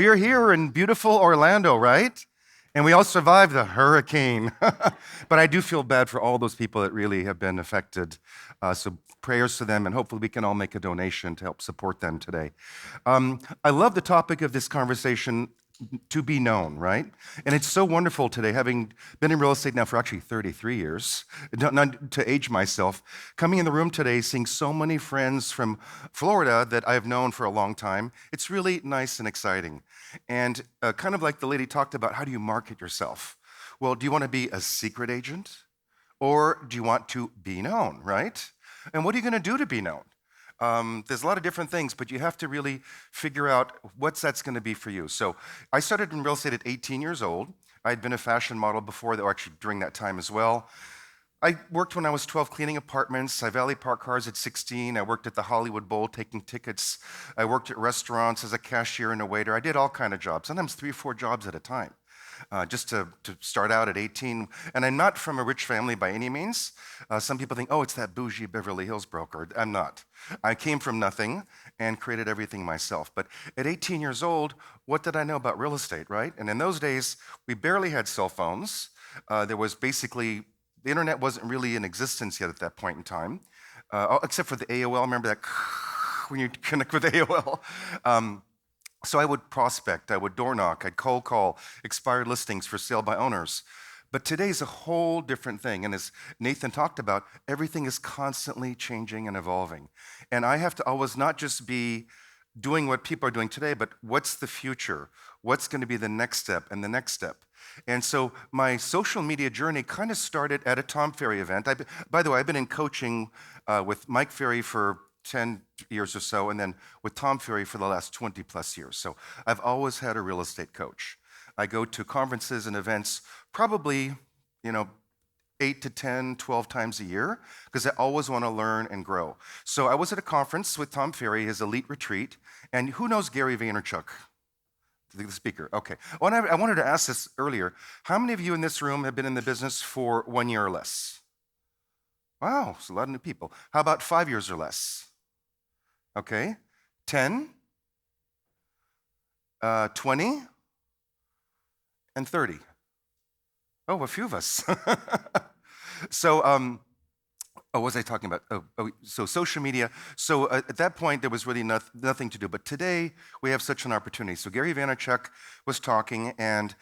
we're here in beautiful Orlando, right? And we all survived the hurricane. But I do feel bad for all those people that really have been affected. So prayers to them, and hopefully we can all make a donation to help support them today. I love the topic of this conversation, to be known, right? And it's so wonderful today, having been in real estate now for actually 33 years, not to age myself, coming in the room today, seeing so many friends from Florida that I've known for a long time. It's really nice and exciting. And kind of like the lady talked about, how do you market yourself? Well, do you want to be a secret agent? Or do you want to be known, right? And what are you going to do to be known? There's a lot of different things, but you have to really figure out what's that's going to be for you. So I started in real estate at 18 years old. I'd been a fashion model before, or actually during that time as well. I worked when I was 12 cleaning apartments. I valet parked cars at 16. I worked at the Hollywood Bowl taking tickets. I worked at restaurants as a cashier and a waiter. I did all kind of jobs, sometimes 3 or 4 jobs at a time. Just to start out at 18. And I'm not from a rich family by any means. Some people think, oh, it's that bougie Beverly Hills broker. I'm not. I came from nothing and created everything myself. But at 18 years old, what did I know about real estate, right? And in those days, we barely had cell phones. There was basically, the internet wasn't really in existence yet at that point in time, except for the AOL. Remember that when you connect with AOL? So I would prospect, I would door knock, I'd cold call expired listings for sale by owners. But today's a whole different thing. And as Nathan talked about, everything is constantly changing and evolving. And I have to always not just be doing what people are doing today, but what's the future? What's going to be the next step and the next step? And so my social media journey kind of started at a Tom Ferry event. By the way, I've been in coaching with Mike Ferry for 10 years or so, and then with Tom Ferry for the last 20 plus years. So I've always had a real estate coach. I go to conferences and events probably, 8 to 10, 12 times a year, because I always want to learn and grow. So I was at a conference with Tom Ferry, his elite retreat, and who knows Gary Vaynerchuk? The speaker, okay. I wanted to ask this earlier. How many of you in this room have been in the business for 1 year or less? Wow, it's a lot of new people. How about 5 years or less? Okay, 10, 20, and 30. Oh, a few of us. So, what was I talking about? So social media. So at that point, there was really nothing to do. But today, we have such an opportunity. So Gary Vaynerchuk was talking, and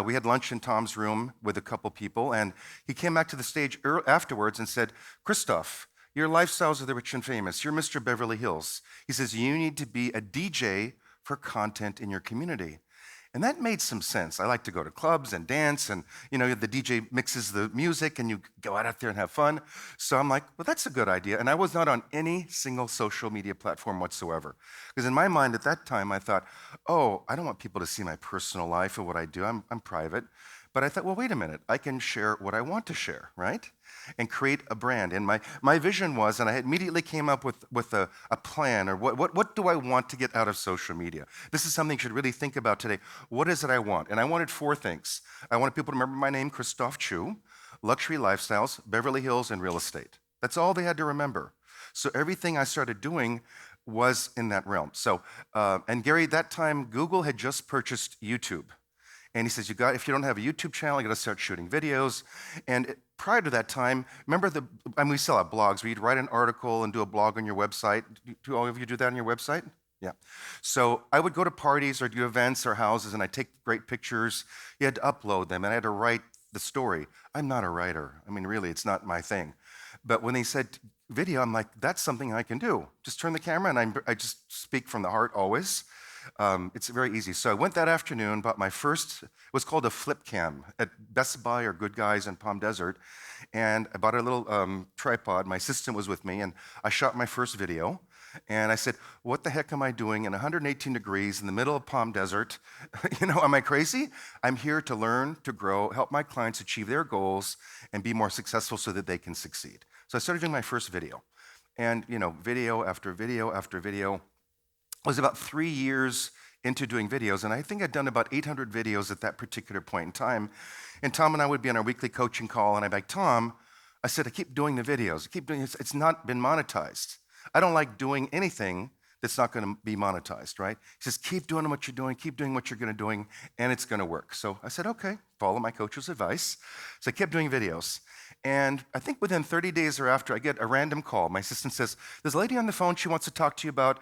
we had lunch in Tom's room with a couple people, and he came back to the stage afterwards and said, Christophe, your lifestyles are the rich and famous. You're Mr. Beverly Hills. He says, you need to be a DJ for content in your community. And that made some sense. I like to go to clubs and dance, and the DJ mixes the music and you go out there and have fun. So I'm like, well, that's a good idea. And I was not on any single social media platform whatsoever. Because in my mind at that time, I thought, oh, I don't want people to see my personal life or what I do. I'm private. But I thought, well, wait a minute. I can share what I want to share, right? And create a brand. And my vision was, and I immediately came up with a plan, or what do I want to get out of social media? This is something you should really think about today. What is it I want? And I wanted 4 things. I wanted people to remember my name, Christophe Choo, luxury lifestyles, Beverly Hills, and real estate. That's all they had to remember. So everything I started doing was in that realm. So, and Gary, that time, Google had just purchased YouTube. And he says, if you don't have a YouTube channel, you got to start shooting videos. And prior to that time, remember we still have blogs where you'd write an article and do a blog on your website. Do all of you do that on your website? Yeah. So I would go to parties or do events or houses, and I'd take great pictures. You had to upload them, and I had to write the story. I'm not a writer. I mean, really, it's not my thing. But when they said video, I'm like, that's something I can do. Just turn the camera, and I just speak from the heart always. It's very easy. So I went that afternoon, bought my first, it was called a flip cam at Best Buy or Good Guys in Palm Desert. And I bought a little tripod. My assistant was with me, and I shot my first video. And I said, what the heck am I doing in 118 degrees in the middle of Palm Desert? Am I crazy? I'm here to learn, to grow, help my clients achieve their goals, and be more successful so that they can succeed. So I started doing my first video. And, video after video after video. I was about 3 years into doing videos, and I think I'd done about 800 videos at that particular point in time. And Tom and I would be on our weekly coaching call, and I'd be like, Tom, I said, I keep doing the videos. It's not been monetized. I don't like doing anything that's not going to be monetized, right? He says, keep doing what you're doing, keep doing what you're going to doing, and it's going to work. So I said, okay, follow my coach's advice. So I kept doing videos. And I think within 30 days or after, I get a random call. My assistant says, there's a lady on the phone, she wants to talk to you about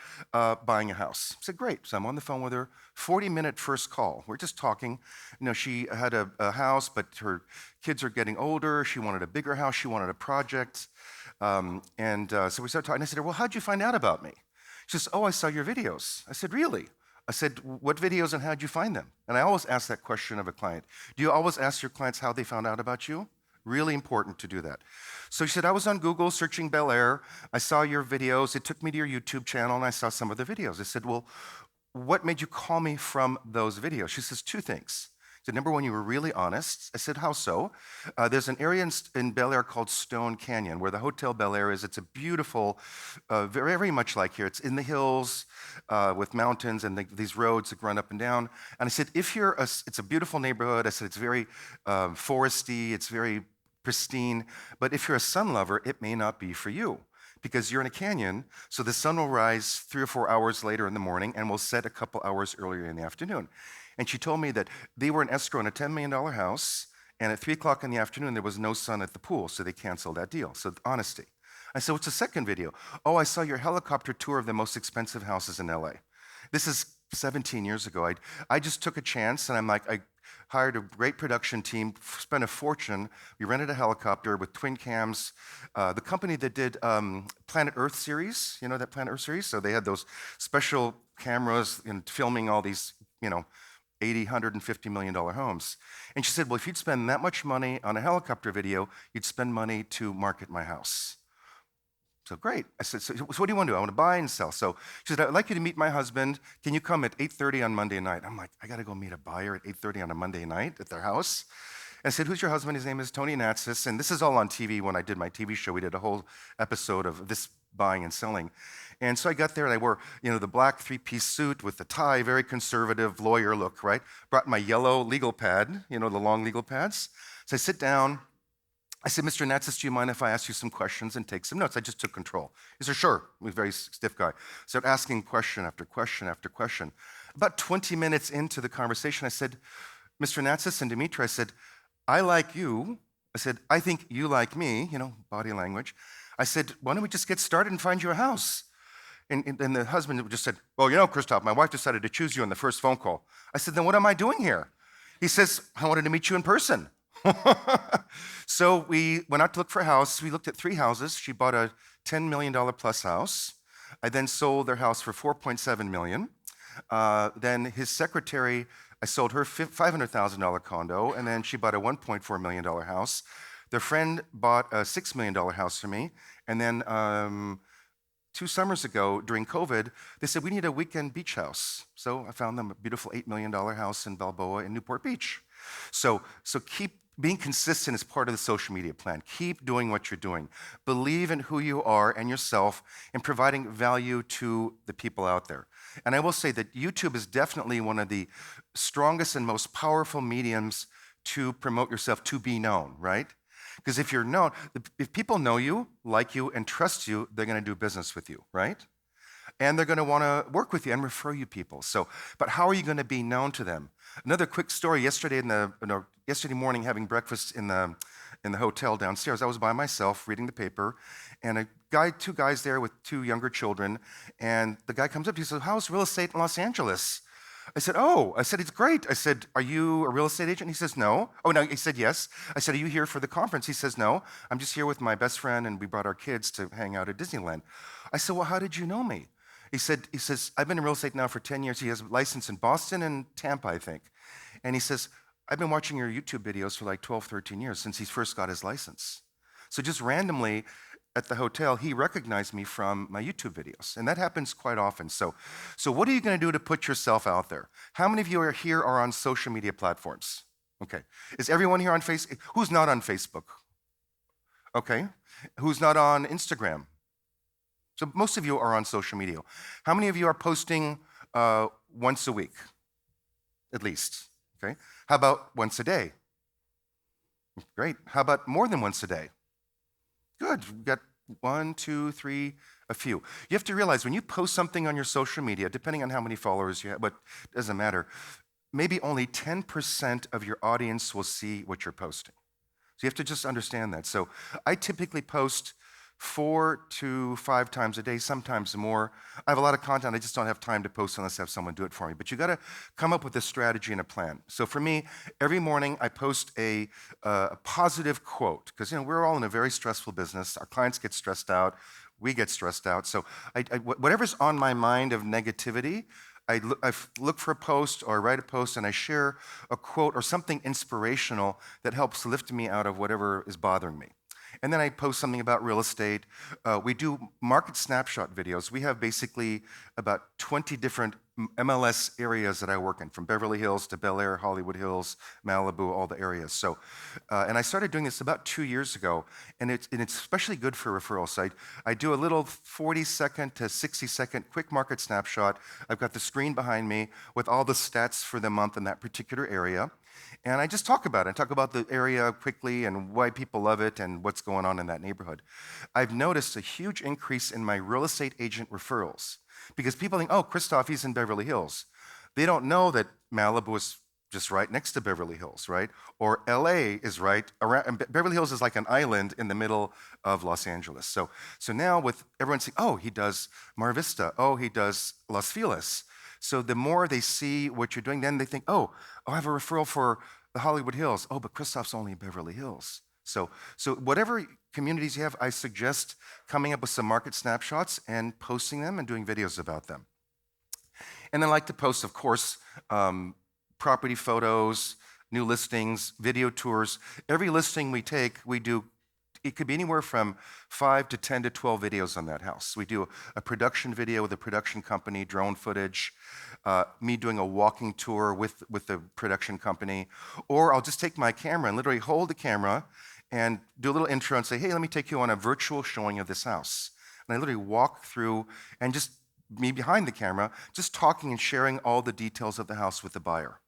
buying a house. I said, great. So I'm on the phone with her, 40-minute first call. We're just talking. You know, she had a house, but her kids are getting older. She wanted a bigger house. She wanted a project. So we started talking. I said, well, how'd you find out about me? She says, oh, I saw your videos. I said, really? I said, what videos and how'd you find them? And I always ask that question of a client. Do you always ask your clients how they found out about you? Really important to do that. So she said, I was on Google searching Bel Air. I saw your videos. It took me to your YouTube channel, and I saw some of the videos. I said, well, what made you call me from those videos? She says, two things. She said, number one, you were really honest. I said, how so? There's an area in Bel Air called Stone Canyon, where the Hotel Bel Air is. It's a beautiful, very, very much like here. It's in the hills with mountains and these roads that run up and down. And I said, it's a beautiful neighborhood. I said, it's very foresty. It's very pristine. But if you're a sun lover, it may not be for you, because you're in a canyon, so the sun will rise 3 or 4 hours later in the morning and will set a couple hours earlier in the afternoon. And she told me that they were in escrow in a $10 million house, and at 3 o'clock in the afternoon, there was no sun at the pool, so they canceled that deal. So honesty. I said, what's the second video? Oh, I saw your helicopter tour of the most expensive houses in LA. This is 17 years ago. I just took a chance, and I hired a great production team, spent a fortune. We rented a helicopter with twin cams. The company that did Planet Earth series, you know that Planet Earth series? So they had those special cameras and filming all these, $80, $150 million homes. And she said, well, if you'd spend that much money on a helicopter video, you'd spend money to market my house. So great. I said, so what do you want to do? I want to buy and sell. So she said, I'd like you to meet my husband. Can you come at 8:30 on Monday night? I'm like, I got to go meet a buyer at 8:30 on a Monday night at their house? And I said, who's your husband? His name is Tony Natsis. And this is all on TV. When I did my TV show, we did a whole episode of this buying and selling. And so I got there, and I wore, the black 3-piece suit with the tie, very conservative lawyer look, right? Brought my yellow legal pad, the long legal pads. So I sit down. I said, Mr. Natsis, do you mind if I ask you some questions and take some notes? I just took control. He said, sure. He was a very stiff guy. Started asking question after question after question. About 20 minutes into the conversation, I said, Mr. Natsis and Dimitri, I said, I like you. I said, I think you like me, body language. I said, why don't we just get started and find you a house? And the husband just said, well, Christophe, my wife decided to choose you on the first phone call. I said, then what am I doing here? He says, I wanted to meet you in person. So we went out to look for a house. We looked at 3 houses. She bought a $10 million plus house. I then sold their house for $4.7 million. Then his secretary, I sold her $500,000 condo, and then she bought a $1.4 million house. Their friend bought a $6 million house for me. And then 2 summers ago, during COVID, they said, we need a weekend beach house. So I found them a beautiful $8 million house in Balboa in Newport Beach. So keep being consistent is part of the social media plan. Keep doing what you're doing. Believe in who you are and yourself, and providing value to the people out there. And I will say that YouTube is definitely one of the strongest and most powerful mediums to promote yourself, to be known, right? Because if you're known, if people know you, like you, and trust you, they're going to do business with you, right? And they're going to want to work with you and refer you people. But how are you going to be known to them? Another quick story. Yesterday morning, having breakfast in the hotel downstairs, I was by myself reading the paper, and 2 guys there with 2 younger children, and the guy comes up. He says, "How's real estate in Los Angeles?" I said, it's great. I said, are you a real estate agent? He says, no. Oh, no, he said, yes. I said, are you here for the conference? He says, no. I'm just here with my best friend, and we brought our kids to hang out at Disneyland. I said, well, how did you know me? He says, I've been in real estate now for 10 years. He has a license in Boston and Tampa, I think. And he says, I've been watching your YouTube videos for like 12, 13 years since he first got his license. So just randomly at the hotel, he recognized me from my YouTube videos. And that happens quite often. So what are you going to do to put yourself out there? How many of you are on social media platforms? Okay. Is everyone here on Facebook? Who's not on Facebook? Okay. Who's not on Instagram? So most of you are on social media. How many of you are posting once a week, at least? Okay. How about once a day? Great. How about more than once a day? Good. We've got 1, 2, 3, a few. You have to realize when you post something on your social media, depending on how many followers you have, but it doesn't matter, maybe only 10% of your audience will see what you're posting. So you have to just understand that. So I typically post 4 to 5 times a day, sometimes more. I have a lot of content. I just don't have time to post unless I have someone do it for me. But you got to come up with a strategy and a plan. So for me, every morning I post a positive quote because we're all in a very stressful business. Our clients get stressed out. We get stressed out. So whatever's on my mind of negativity, I look for a post or I write a post and I share a quote or something inspirational that helps lift me out of whatever is bothering me. And then I post something about real estate. We do market snapshot videos. We have basically about 20 different MLS areas that I work in, from Beverly Hills to Bel Air, Hollywood Hills, Malibu, all the areas. So, and I started doing this about 2 years ago, and it's especially good for referrals. So I do a little 40-second to 60-second quick market snapshot. I've got the screen behind me with all the stats for the month in that particular area. And I just talk about it. I talk about the area quickly and why people love it and what's going on in that neighborhood. I've noticed a huge increase in my real estate agent referrals because people think, oh, Christophe, he's in Beverly Hills. They don't know that Malibu is just right next to Beverly Hills, right? Or LA is right around, and Beverly Hills is like an island in the middle of Los Angeles. So now with everyone saying, oh, he does Mar Vista, oh, he does Los Feliz. So the more they see what you're doing, then they think, oh, I have a referral for the Hollywood Hills. Oh, but Christophe's only in Beverly Hills. So whatever communities you have, I suggest coming up with some market snapshots and posting them and doing videos about them. And then I like to post, of course, property photos, new listings, video tours. Every listing we take, we do. It could be anywhere from 5 to 10 to 12 videos on that house. We do a production video with a production company, drone footage, me doing a walking tour with the production company, or I'll just take my camera and literally hold the camera and do a little intro and say, hey, let me take you on a virtual showing of this house. And I literally walk through and just me behind the camera, just talking and sharing all the details of the house with the buyer.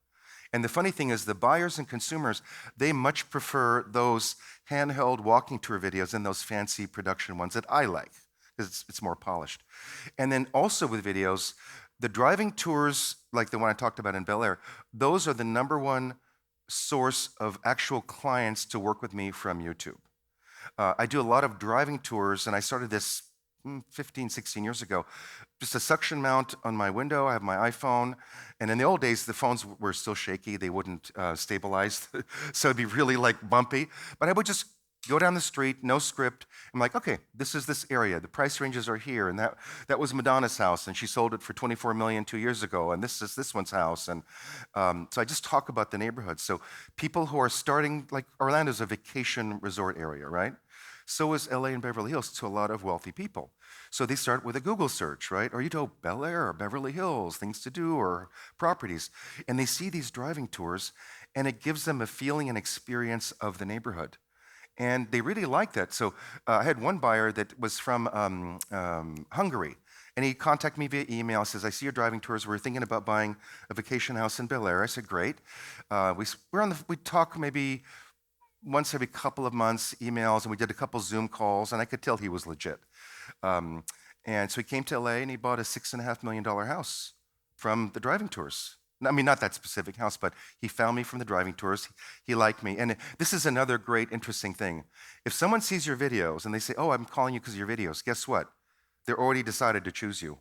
And the funny thing is the buyers and consumers, they much prefer those handheld walking tour videos than those fancy production ones that I like, because it's more polished. And then also with videos, the driving tours, like the one I talked about in Bel Air, those are the #1 source of actual clients to work with me from YouTube. I do a lot of driving tours, and I started this 15, 16 years ago. Just a suction mount on my window. I have my iPhone. And in the old days, the phones were still shaky. They wouldn't stabilize. So it'd be really like bumpy. But I would just go down the street, no script. I'm like, okay, this is this area. The price ranges are here. And that was Madonna's house. And she sold it for $24 million 2 years ago. And this is this one's house. And so I just talk about the neighborhood. So people who are starting, like Orlando's a vacation resort area, right? So is LA and Beverly Hills to a lot of wealthy people. So they start with a Google search, right? Or you know, Bel Air or Beverly Hills, things to do or properties. And they see these driving tours and it gives them a feeling and experience of the neighborhood. And they really like that. So I had one buyer that was from Hungary. And he contacted me via email, says, I see your driving tours. We're thinking about buying a vacation house in Bel Air. I said, great. We talk maybe once every couple of months, emails, and we did a couple Zoom calls, and I could tell he was legit. And so he came to LA and he bought a $6.5 million house from the driving tours. I mean, not that specific house, but he found me from the driving tours. He liked me. And this is another great, interesting thing. If someone sees your videos and they say, oh, I'm calling you because of your videos, guess what? They're already decided to choose you.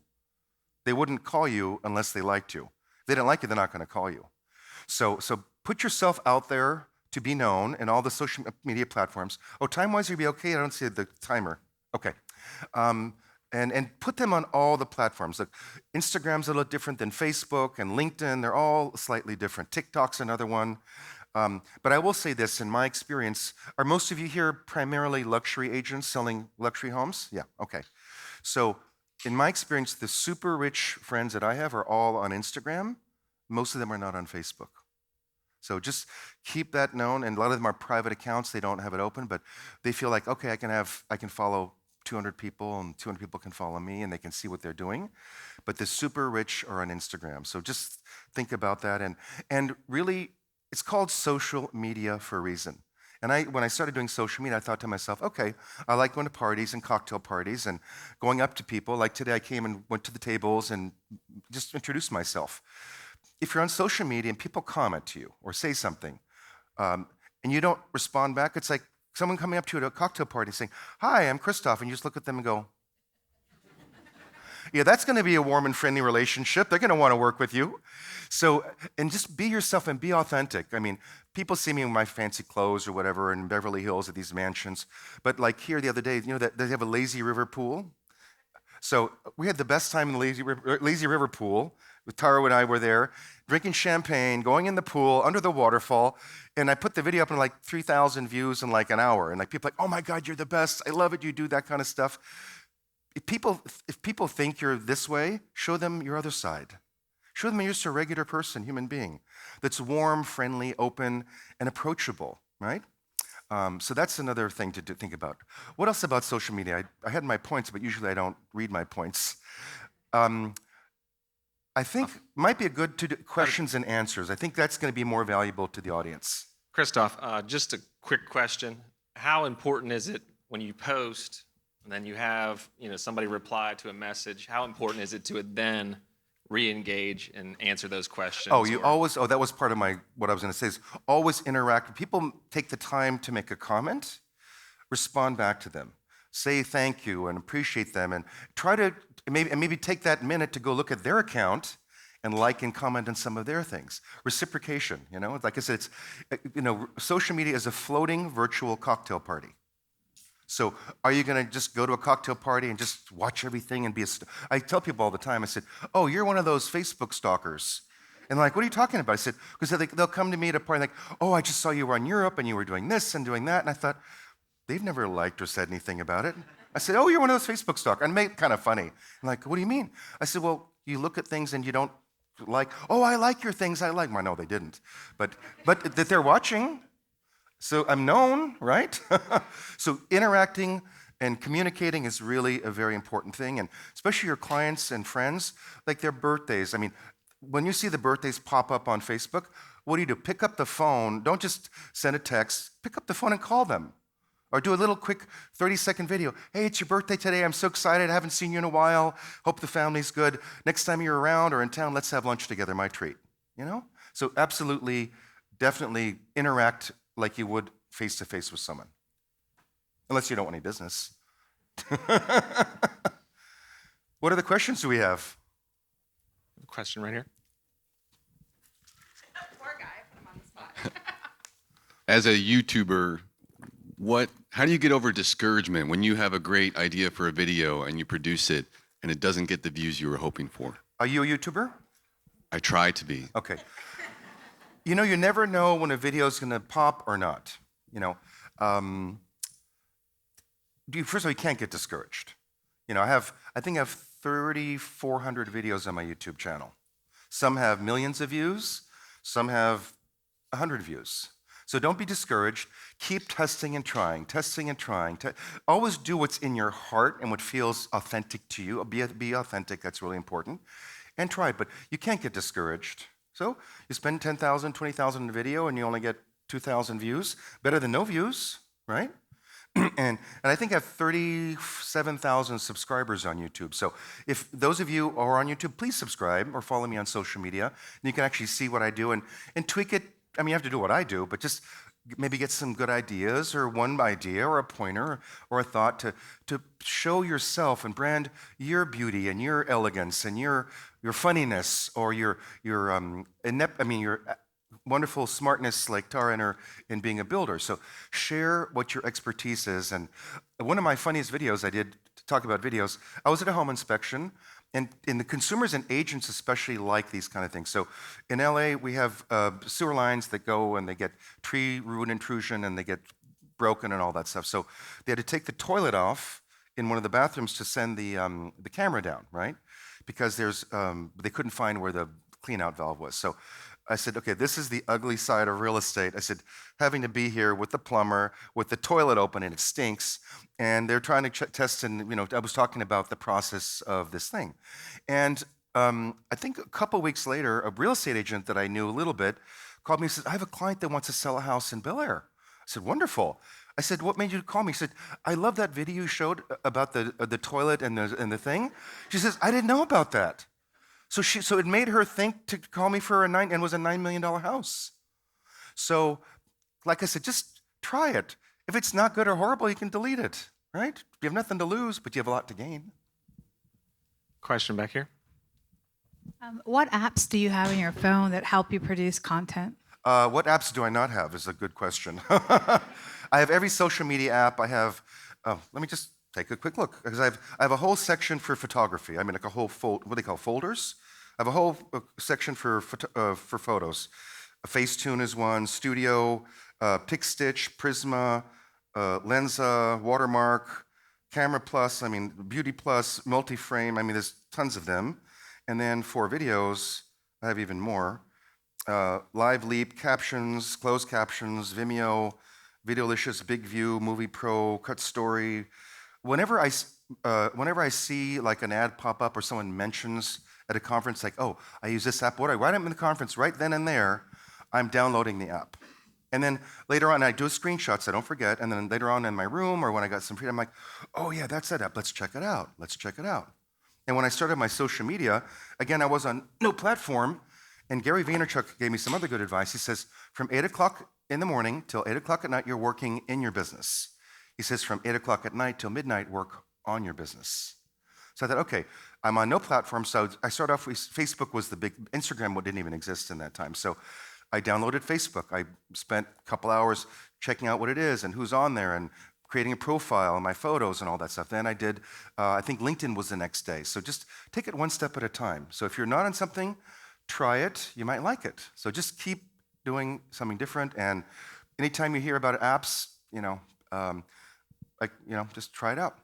They wouldn't call you unless they liked you. If they didn't like you, they're not going to call you. So put yourself out there to be known in all the social media platforms. Oh, time-wise, you'll be okay? I don't see the timer. Okay. And put them on all the platforms. Look, Instagram's a little different than Facebook and LinkedIn. They're all slightly different. TikTok's another one. But I will say this, in my experience, are most of you here primarily luxury agents selling luxury homes? Yeah, okay. So in my experience, the super rich friends that I have are all on Instagram. Most of them are not on Facebook. So just keep that known. And a lot of them are private accounts. They don't have it open, but they feel like, okay, I can follow 200 people and 200 people can follow me and they can see what they're doing. But the super rich are on Instagram. So just think about that. And really, it's called social media for a reason. And when I started doing social media, I thought to myself, okay, I like going to parties and cocktail parties and going up to people. Like today, I came and went to the tables and just introduced myself. If you're on social media and people comment to you or say something, and you don't respond back, it's like someone coming up to you at a cocktail party saying, "Hi, I'm Christophe," and you just look at them and go, yeah, that's going to be a warm and friendly relationship. They're going to want to work with you. So, and just be yourself and be authentic. I mean, people see me in my fancy clothes or whatever in Beverly Hills at these mansions. But like here the other day, you know that they have a lazy river pool? So we had the best time in the lazy river pool. Taro and I were there, drinking champagne, going in the pool, under the waterfall, and I put the video up in like 3,000 views in like an hour. And like people are like, "Oh my God, you're the best. I love it. You do that kind of stuff." If people think you're this way, show them your other side. Show them you're just a regular person, human being, that's warm, friendly, open, and approachable, right? So that's another thing to think about. What else about social media? I had my points, but usually I don't read my points. I think might be a good to do questions and answers. I think that's going to be more valuable to the audience. Christophe, just a quick question. How important is it when you post and then you have somebody reply to a message, how important is it to then re-engage and answer those questions? That was part of what I was going to say is always interact. People take the time to make a comment, respond back to them. Say thank you and appreciate them and try to maybe take that minute to go look at their account and like and comment on some of their things. Reciprocation, like I said, social media is a floating virtual cocktail party. So are you going to just go to a cocktail party and just watch everything and I tell people all the time, I said, "Oh, you're one of those Facebook stalkers." And they're like, "What are you talking about?" I said, because they'll come to me at a party like, "Oh, I just saw you were in Europe and you were doing this and doing that." And I thought, they've never liked or said anything about it. I said, "Oh, you're one of those Facebook stalkers." And made it kind of funny. I'm like, "What do you mean?" I said, "Well, you look at things and you don't like, oh, I like your things I like." Well, no, they didn't. But that they're watching. So I'm known, right? So interacting and communicating is really a very important thing, and especially your clients and friends, like their birthdays. I mean, when you see the birthdays pop up on Facebook, what do? Pick up the phone. Don't just send a text. Pick up the phone and call them. Or do a little quick 30-second video. "Hey, it's your birthday today. I'm so excited. I haven't seen you in a while. Hope the family's good. Next time you're around or in town, let's have lunch together. My treat." So absolutely, definitely interact like you would face-to-face with someone. Unless you don't want any business. What other questions do we have? Question right here. Poor guy, put him on the spot. As a YouTuber, how do you get over discouragement when you have a great idea for a video and you produce it and it doesn't get the views you were hoping for? Are you a YouTuber? I try to be. Okay. You never know when a video is going to pop or not. First of all, you can't get discouraged. I think I have 3,400 videos on my YouTube channel. Some have millions of views, some have 100 views. So don't be discouraged. Keep testing and trying. Always do what's in your heart and what feels authentic to you. Be authentic, that's really important. And try it, but you can't get discouraged. So you spend $10,000, $20,000 in a video and you only get 2,000 views. Better than no views, right? and I think I have 37,000 subscribers on YouTube. So if those of you are on YouTube, please subscribe or follow me on social media. And you can actually see what I do and tweak it. I mean, you have to do what I do, but just maybe get some good ideas or one idea or a pointer or a thought to show yourself and brand your beauty and your elegance and your funniness or your wonderful smartness like Tara in being a builder. So share what your expertise is. And one of my funniest videos I did to talk about videos, I was at a home inspection. And the consumers and agents especially like these kind of things. So in LA, we have sewer lines that go and they get tree root intrusion and they get broken and all that stuff. So they had to take the toilet off in one of the bathrooms to send the camera down, right? Because they couldn't find where the clean-out valve was. So I said, okay, this is the ugly side of real estate. I said, having to be here with the plumber, with the toilet open and it stinks, and they're trying to test and, I was talking about the process of this thing. And I think a couple weeks later, a real estate agent that I knew a little bit called me and said, "I have a client that wants to sell a house in Bel Air." I said, wonderful. I said, what made you call me? He said, I love that video you showed about the toilet and the thing. She says, I didn't know about that. So it made her think to call me for and it was a $9 million house. So, like I said, just try it. If it's not good or horrible, you can delete it, right? You have nothing to lose, but you have a lot to gain. Question back here. What apps do you have on your phone that help you produce content? What apps do I not have is a good question. I have every social media app. I have, let me just take a quick look, because I have a whole section for photography. I mean, like a whole what do they call folders? I have a whole section for photos. Facetune is one, Studio, PicStitch, Prisma, Lensa, Watermark, Camera Plus, I mean, Beauty Plus, Multi-Frame, I mean, there's tons of them. And then for videos, I have even more. Live Leap, Captions, Closed Captions, Vimeo, Videolicious, Big View, Movie Pro, Cut Story. Whenever I see like an ad pop up or someone mentions at a conference like, oh, I use this app, right I'm in the conference, right then and there, I'm downloading the app. And then later on, I do screenshots, so I don't forget. And then later on in my room or when I got some freedom, I'm like, oh yeah, that's that app. Let's check it out. Let's check it out. And when I started my social media, again, I was on no platform. And Gary Vaynerchuk gave me some other good advice. He says, from 8 o'clock in the morning till 8 o'clock at night, you're working in your business. He says, from 8 o'clock at night till midnight, work on your business. So I thought, okay, I'm on no platform. So I started off with Facebook was the big, Instagram didn't even exist in that time. So I downloaded Facebook. I spent a couple hours checking out what it is and who's on there and creating a profile and my photos and all that stuff. Then I did, I think LinkedIn was the next day. So just take it one step at a time. So if you're not on something, try it, you might like it. So just keep doing something different. And anytime you hear about apps, just try it out.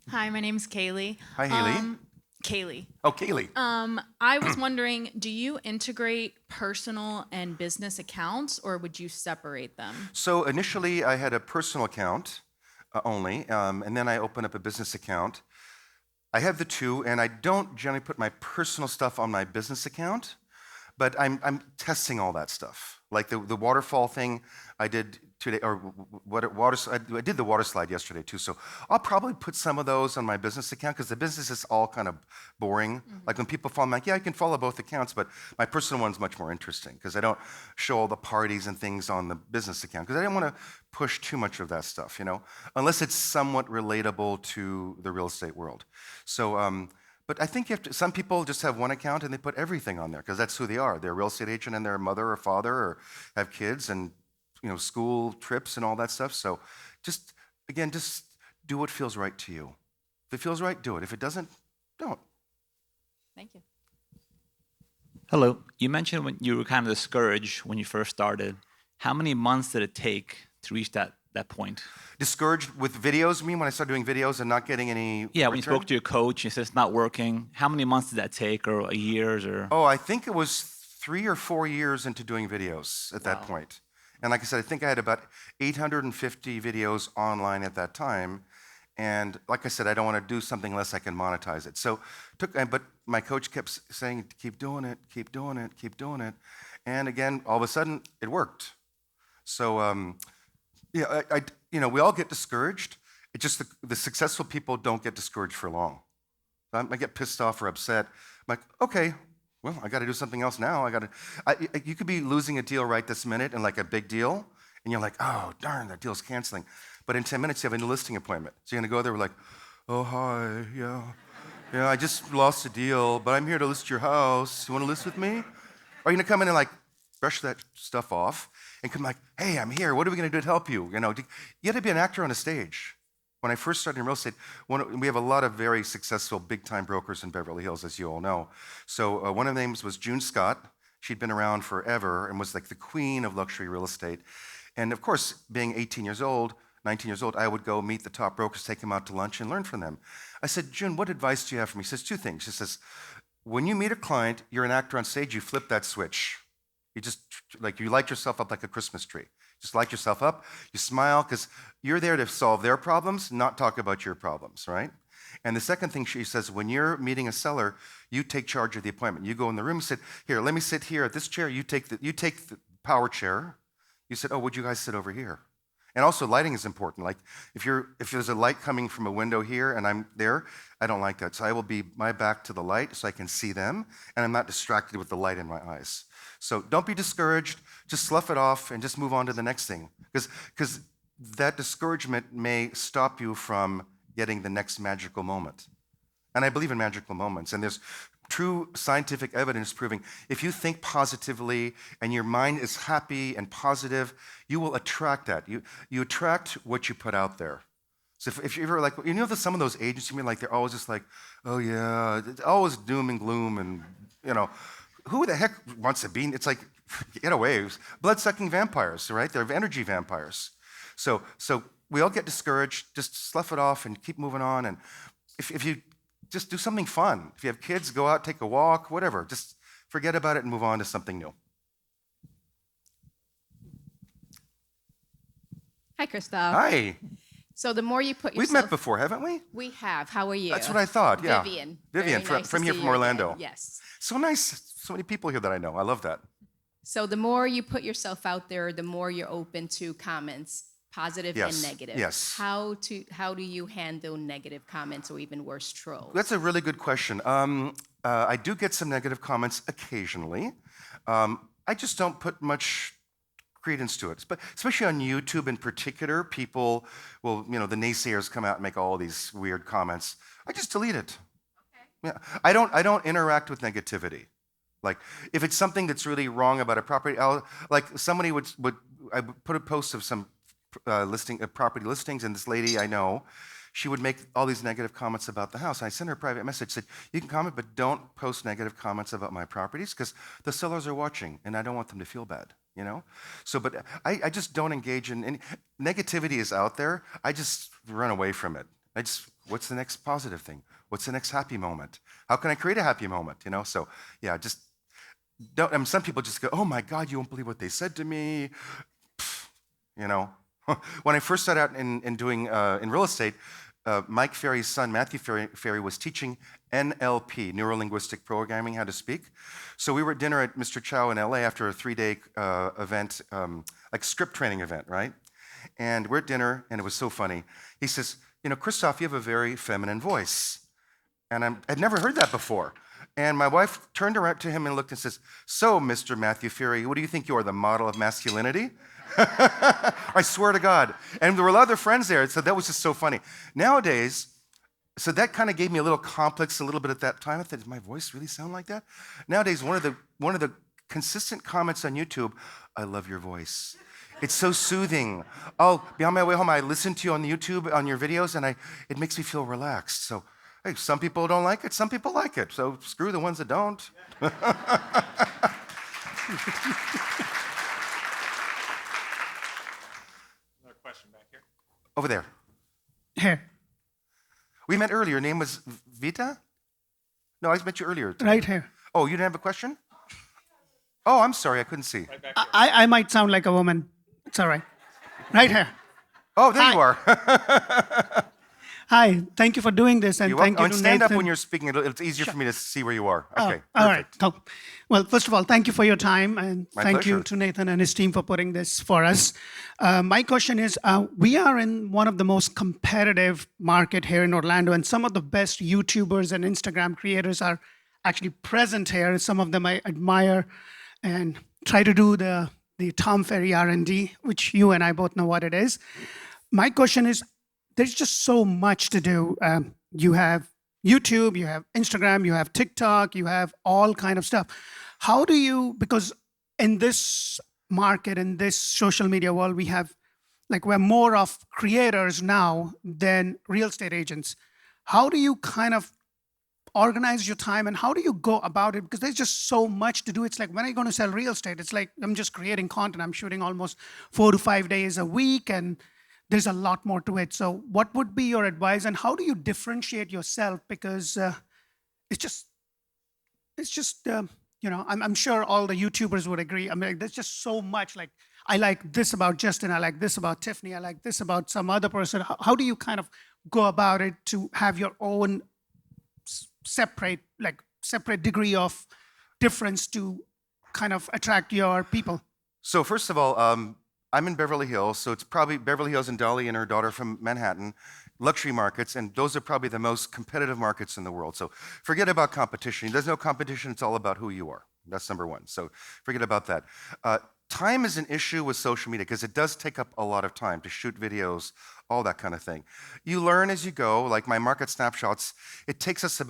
Hi, my name's Kaylee. Hi, Haley. Kaylee. Oh, Kaylee. I was wondering, do you integrate personal and business accounts, or would you separate them? So initially, I had a personal account only, and then I opened up a business account. I have the two, and I don't generally put my personal stuff on my business account, but I'm testing all that stuff. Like the waterfall thing I did today, or I did the water slide yesterday too. So I'll probably put some of those on my business account because the business is all kind of boring. Mm-hmm. Like when people follow, I'm like, yeah, I can follow both accounts, but my personal one's much more interesting because I don't show all the parties and things on the business account because I didn't want to push too much of that stuff, unless it's somewhat relatable to the real estate world. So, but I think some people just have one account and they put everything on there because that's who they are. They're a real estate agent and they're a mother or father or have kids and school trips and all that stuff. So just do what feels right to you. If it feels right, do it. If it doesn't, don't. Thank you. Hello. You mentioned when you were kind of discouraged when you first started. How many months did it take to reach that point? Discouraged with videos, you mean, when I started doing videos and not getting any Yeah, when you return? spoke to your coach, you said it's not working. How many months did that take, or a years, or? Oh, I think it was 3 or 4 years into doing videos at that point. And like I said, I think I had about 850 videos online at that time. And like I said, I don't want to do something unless I can monetize it. So but my coach kept saying, keep doing it, keep doing it, keep doing it. And again, all of a sudden, it worked. So, we all get discouraged. It's just the successful people don't get discouraged for long. I get pissed off or upset. I'm like, okay, well, I got to do something else now. You could be losing a deal right this minute and like a big deal, and you're like, oh, darn, that deal's canceling. But in 10 minutes, you have a new listing appointment. So you're going to go there, we're like, oh, hi, yeah, I just lost a deal, but I'm here to list your house. You want to list with me? Or you're going to come in and like brush that stuff off and come like, hey, I'm here. What are we going to do to help you? You have to be an actor on a stage. When I first started in real estate, we have a lot of very successful big-time brokers in Beverly Hills, as you all know. So one of the names was June Scott. She'd been around forever and was like the queen of luxury real estate. And of course, being 19 years old, I would go meet the top brokers, take them out to lunch and learn from them. I said, June, what advice do you have for me? She says 2 things. She says, when you meet a client, you're an actor on stage, you flip that switch. You light yourself up like a Christmas tree. Just light yourself up, you smile, because you're there to solve their problems, not talk about your problems, right? And the second thing she says, when you're meeting a seller, you take charge of the appointment. You go in the room and sit, here, let me sit here at this chair. You take the power chair. You said, oh, would you guys sit over here? And also lighting is important. Like if there's a light coming from a window here and I'm there, I don't like that. So I will be my back to the light so I can see them and I'm not distracted with the light in my eyes. So don't be discouraged, just slough it off and just move on to the next thing. Because that discouragement may stop you from getting the next magical moment. And I believe in magical moments. And there's true scientific evidence proving if you think positively and your mind is happy and positive, you will attract that. You attract what you put out there. So if you're like, you know, some of those agents, you mean like they're always just like, oh yeah, it's always doom and gloom and, you know, who the heck wants to be? It's like, get away. Blood-sucking vampires, right? They're energy vampires. So we all get discouraged. Just slough it off and keep moving on. And if you just do something fun. If you have kids, go out, take a walk, whatever. Just forget about it and move on to something new. Hi, Christophe. Hi. So the more you put We've yourself... met before, haven't we? We have. How are you? That's what I thought, yeah. Vivian. Vivian, Very nice from to here, see from you Orlando. again. Yes. So nice. So many people here that I know. I love that. So the more you put yourself out there, the more you're open to comments, positive Yes, and negative. yes. How do you handle negative comments or even worse, trolls? That's a really good question. I do get some negative comments occasionally. I just don't put much credence to it. But especially on YouTube in particular, people will, you know, the naysayers come out and make all these weird comments. I just delete it. Okay. Yeah. I don't interact with negativity. Like if it's something that's really wrong about a property, like somebody I would put a post of some property listings, and this lady I know, she would make all these negative comments about the house. And I sent her a private message, said, you can comment, but don't post negative comments about my properties because the sellers are watching and I don't want them to feel bad, you know? So, but I just don't engage in any, negativity is out there. I just run away from it. What's the next positive thing? What's the next happy moment? How can I create a happy moment, you know? So yeah, just don't, I mean, some people just go, oh my God, you won't believe what they said to me, you know? When I first started out in doing in real estate, Mike Ferry's son, Matthew Ferry, was teaching NLP, Neuro-Linguistic Programming, how to speak. So we were at dinner at Mr. Chow in LA after a 3-day event, like script training event, right? And we're at dinner, and it was so funny. He says, you know, Christophe, you have a very feminine voice. And I'd never heard that before. And my wife turned around to him and looked and says, so, Mr. Matthew Ferry, what do you think you are, the model of masculinity? I swear to God. And there were a lot of other friends there, so that was just so funny. Nowadays, so that kind of gave me a little complex a little bit at that time. I thought, does my voice really sound like that? Nowadays, one of the consistent comments on YouTube, I love your voice. It's so soothing. Oh, be on my way home, I listen to you on YouTube, on your videos, and it makes me feel relaxed. So, hey, some people don't like it, some people like it. So screw the ones that don't. Over there. Here. We met earlier. Your name was Vita? No, I met you earlier. Right here. Oh, you didn't have a question? Oh, I'm sorry. I couldn't see. I might sound like a woman. It's all right. Right here. Oh, there Hi. you are. Hi. Thank you for doing this. And You're thank welcome. you to Stand up Nathan. when you're speaking. It's easier for me to see where you are. Oh, Okay. all right. Perfect. Cool. Well, first of all, thank you for your time. And My thank pleasure. you to Nathan and his team for putting this for us. My question is, we are in one of the most competitive market here in Orlando. And some of the best YouTubers and Instagram creators are actually present here. Some of them I admire and try to do the Tom Ferry R&D, which you and I both know what it is. My question is, there's just so much to do. You have YouTube, you have Instagram, you have TikTok, you have all kind of stuff. How do you, because in this market, in this social media world, we're more of creators now than real estate agents. How do you kind of organize your time and how do you go about it? Because there's just so much to do. It's like, when are you going to sell real estate? It's like, I'm just creating content. I'm shooting almost 4 to 5 days a week, and there's a lot more to it. So what would be your advice, and how do you differentiate yourself? Because it's just you know, I'm sure all the YouTubers would agree. I mean, there's just so much. Like, I like this about Justin, I like this about Tiffany, I like this about some other person. How do you kind of go about it to have your own separate degree of difference to kind of attract your people? So first of all, I'm in Beverly Hills, so it's probably Beverly Hills and Dolly and her daughter from Manhattan, luxury markets, and those are probably the most competitive markets in the world. So forget about competition. There's no competition, it's all about who you are. That's number one, so forget about that. Time is an issue with social media because it does take up a lot of time to shoot videos, all that kind of thing. You learn as you go, like my market snapshots, it takes us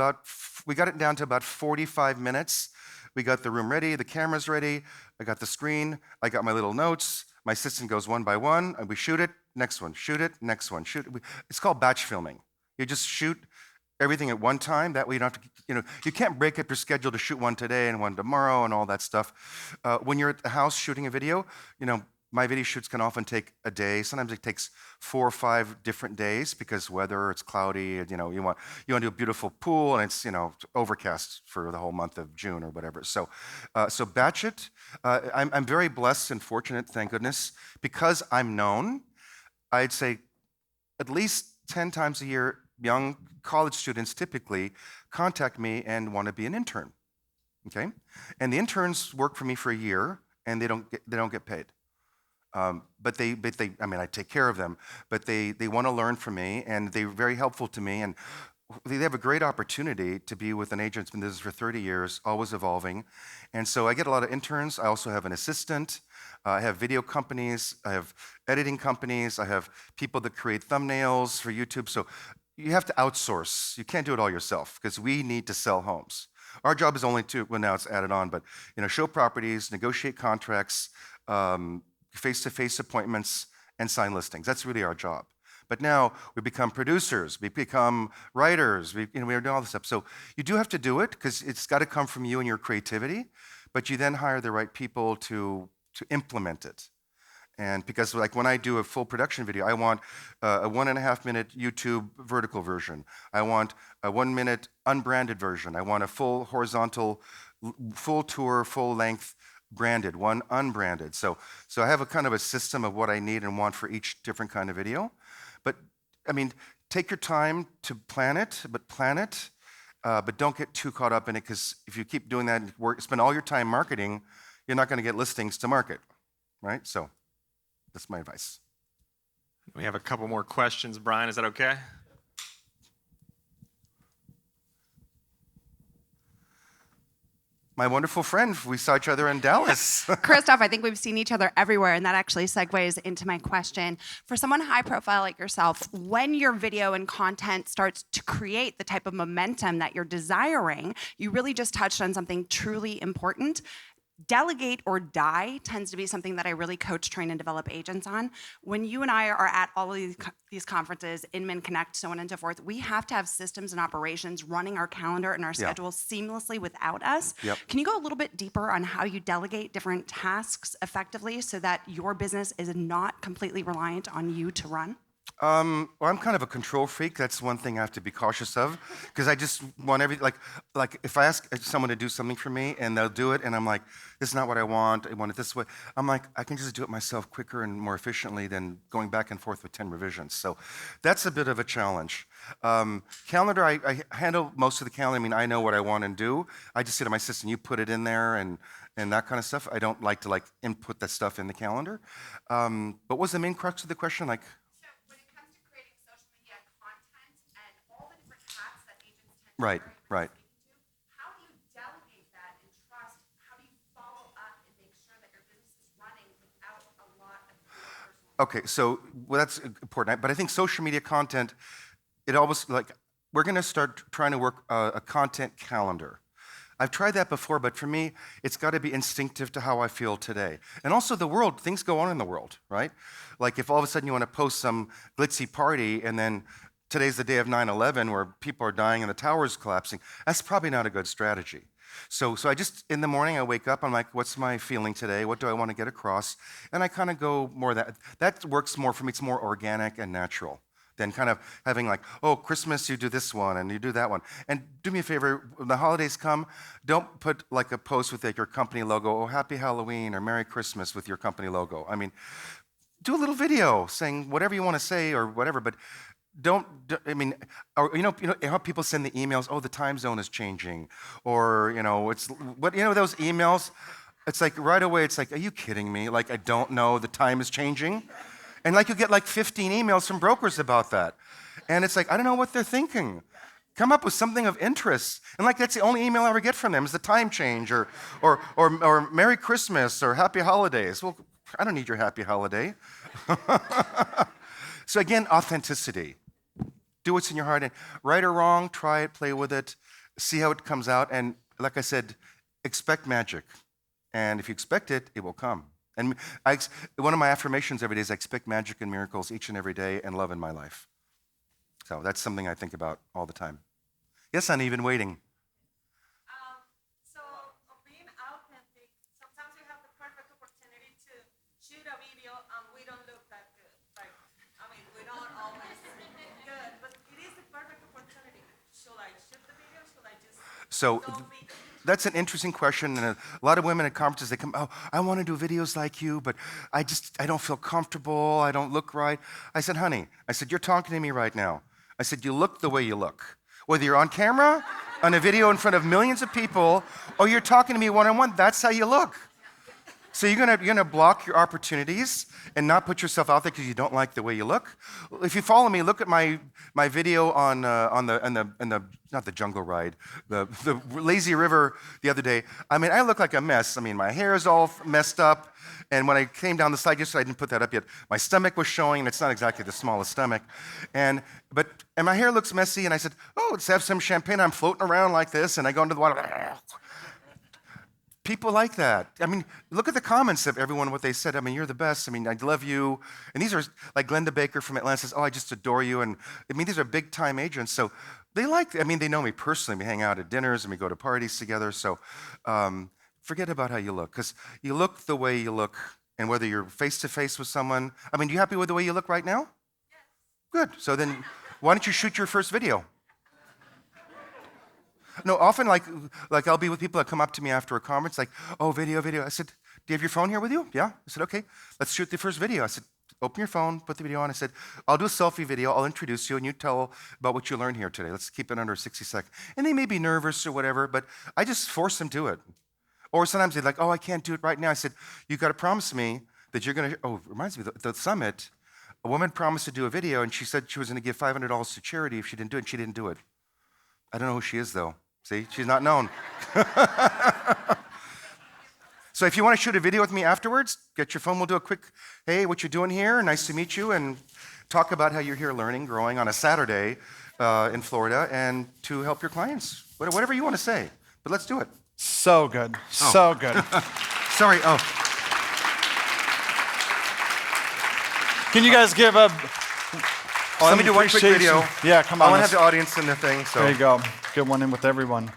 we got it down to about 45 minutes. We got the room ready, the camera's ready, I got the screen, I got my little notes, my assistant goes one by one, and we shoot it, next one, shoot it, next one, shoot it. It's called batch filming. You just shoot everything at one time, that way you don't have to, you can't break up your schedule to shoot one today and one tomorrow and all that stuff. When you're at the house shooting a video, my video shoots can often take a day. Sometimes it takes 4 or 5 different days because weather, it's cloudy, and, you want to do a beautiful pool, and it's overcast for the whole month of June or whatever. So batch it. I'm very blessed and fortunate, thank goodness, because I'm known. I'd say at least 10 times a year, young college students typically contact me and want to be an intern. Okay, and the interns work for me for a year, and they don't get paid. But they, I mean, I take care of them, but they want to learn from me, and they're very helpful to me, and they have a great opportunity to be with an agent that's been doing this for 30 years, always evolving. And so I get a lot of interns. I also have an assistant. I have video companies. I have editing companies. I have people that create thumbnails for YouTube. So you have to outsource. You can't do it all yourself because we need to sell homes. Our job is only to, well, now it's added on, but show properties, negotiate contracts, face-to-face appointments, and sign listings. That's really our job. But now we become producers, we become writers, we're doing all this stuff. So you do have to do it because it's got to come from you and your creativity, but you then hire the right people to implement it. And because like when I do a full production video, I want a 1.5 minute YouTube vertical version. I want a 1 minute unbranded version. I want a full horizontal, full tour, full length branded, one unbranded. So I have a kind of a system of what I need and want for each different kind of video. But I mean, take your time to plan it, but don't get too caught up in it because if you keep doing that, spend all your time marketing, you're not going to get listings to market, right? So that's my advice. We have a couple more questions. Brian, is that okay? My wonderful friend, we saw each other in Dallas. Christophe, I think we've seen each other everywhere, and that actually segues into my question. For someone high profile like yourself, when your video and content starts to create the type of momentum that you're desiring, you really just touched on something truly important. Delegate or die tends to be something that I really coach, train, and develop agents on. When you and I are at all of these conferences, Inman Connect, so on and so forth, we have to have systems and operations running our calendar and our schedule seamlessly without us. Yep. Can you go a little bit deeper on how you delegate different tasks effectively so that your business is not completely reliant on you to run? Well, I'm kind of a control freak. That's one thing I have to be cautious of because I just want like if I ask someone to do something for me and they'll do it and I'm like, this is not what I want it this way. I'm like, I can just do it myself quicker and more efficiently than going back and forth with 10 revisions. So that's a bit of a challenge. Calendar, I handle most of the calendar. I mean, I know what I want to do. I just say to my assistant, you put it in there and that kind of stuff. I don't like to input that stuff in the calendar. But what was the main crux of the question? Right. How do you delegate that and trust? How do you follow up and make sure that your business is running without a lot of personal? Okay, so that's important. But I think social media content, it always we're going to start trying to work a content calendar. I've tried that before, but for me, it's got to be instinctive to how I feel today. And also the world, things go on in the world, right? Like if all of a sudden you want to post some glitzy party and then today's the day of 9/11 where people are dying and the towers collapsing. That's probably not a good strategy. So I just, in the morning, I wake up, I'm like, what's my feeling today? What do I want to get across? And I kind of go more that works more for me. It's more organic and natural than kind of having oh, Christmas, you do this one and you do that one. And do me a favor, when the holidays come, don't put a post with your company logo, oh, Happy Halloween or Merry Christmas with your company logo. I mean, do a little video saying whatever you want to say or whatever, but I mean, or, you know how people send the emails, oh, the time zone is changing, or, you know, those emails, it's like right away, it's like, are you kidding me? Like, I don't know, the time is changing. And like you get like 15 emails from brokers about that. And it's like, I don't know what they're thinking. Come up with something of interest. And like that's the only email I ever get from them is the time change or Merry Christmas or Happy Holidays. Well, I don't need your happy holiday. So again, authenticity. Do what's in your heart. And right or wrong, try it, play with it, see how it comes out. And like I said, expect magic. And if you expect it, it will come. And one of my affirmations every day is I expect magic and miracles each and every day and love in my life. So that's something I think about all the time. Yes, honey, you've been waiting. So being authentic, sometimes we have the perfect opportunity to shoot a video and we don't look that good. Like, I mean, we don't always look good, but it is the perfect opportunity. Should I shoot the video? Should I just don't be? That's an interesting question, and a lot of women at conferences, they come, oh, I want to do videos like you, but I don't feel comfortable, I don't look right. I said, honey, you're talking to me right now. I said, you look the way you look. Whether you're on camera, on a video in front of millions of people, or you're talking to me one-on-one, that's how you look. So you're gonna block your opportunities and not put yourself out there because you don't like the way you look. If you follow me, look at my video on the not the jungle ride, the lazy river the other day. I mean, I look like a mess. I mean, my hair is all messed up, and when I came down the slide yesterday, I didn't put that up yet. My stomach was showing, and it's not exactly the smallest stomach, and my hair looks messy. And I said, oh, let's have some champagne. I'm floating around like this, and I go into the water. People like that. I mean, look at the comments of everyone, what they said. I mean, you're the best. I mean, I love you. And these are, like Glenda Baker from Atlanta says, oh, I just adore you. And I mean, these are big time agents. So they they know me personally. We hang out at dinners and we go to parties together. So forget about how you look, because you look the way you look. And whether you're face to face with someone, I mean, you happy with the way you look right now? Yes. Good. So then why don't you shoot your first video? No, often like I'll be with people that come up to me after a conference, like, oh, video. I said, do you have your phone here with you? Yeah. I said, okay, let's shoot the first video. I said, open your phone, put the video on. I said, I'll do a selfie video. I'll introduce you, and you tell about what you learned here today. Let's keep it under 60 seconds. And they may be nervous or whatever, but I just force them to it. Or sometimes they're like, oh, I can't do it right now. I said, you got to promise me that you're going to, oh, it reminds me, the summit, a woman promised to do a video, and she said she was going to give $500 to charity if she didn't do it, and she didn't do it. I don't know who she is, though. See, she's not known. So if you want to shoot a video with me afterwards, get your phone, we'll do a quick, hey, what you doing here? Nice to meet you, and talk about how you're here learning, growing on a Saturday in Florida, and to help your clients. Whatever you want to say, but let's do it. So good, so good. Sorry, Can you guys give a... let me do one quick video. Yeah, come on. I want to have the audience in the thing. So. There you go. Good one in with everyone.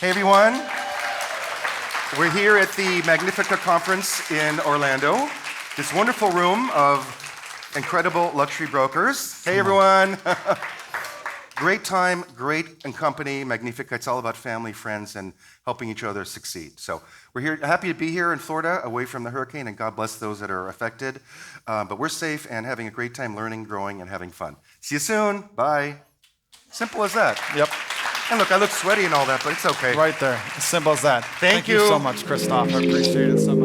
Hey, everyone. We're here at the Magnifica conference in Orlando. This wonderful room of incredible luxury brokers. Hey, everyone. Great time, great company. Magnifica, it's all about family, friends, and helping each other succeed. So we're here, happy to be here in Florida, away from the hurricane, and God bless those that are affected. But we're safe and having a great time learning, growing, and having fun. See you soon. Bye. Simple as that. Yep. And look, I look sweaty and all that, but it's okay. Right there. As simple as that. Thank you so much, Christophe. I appreciate it so much.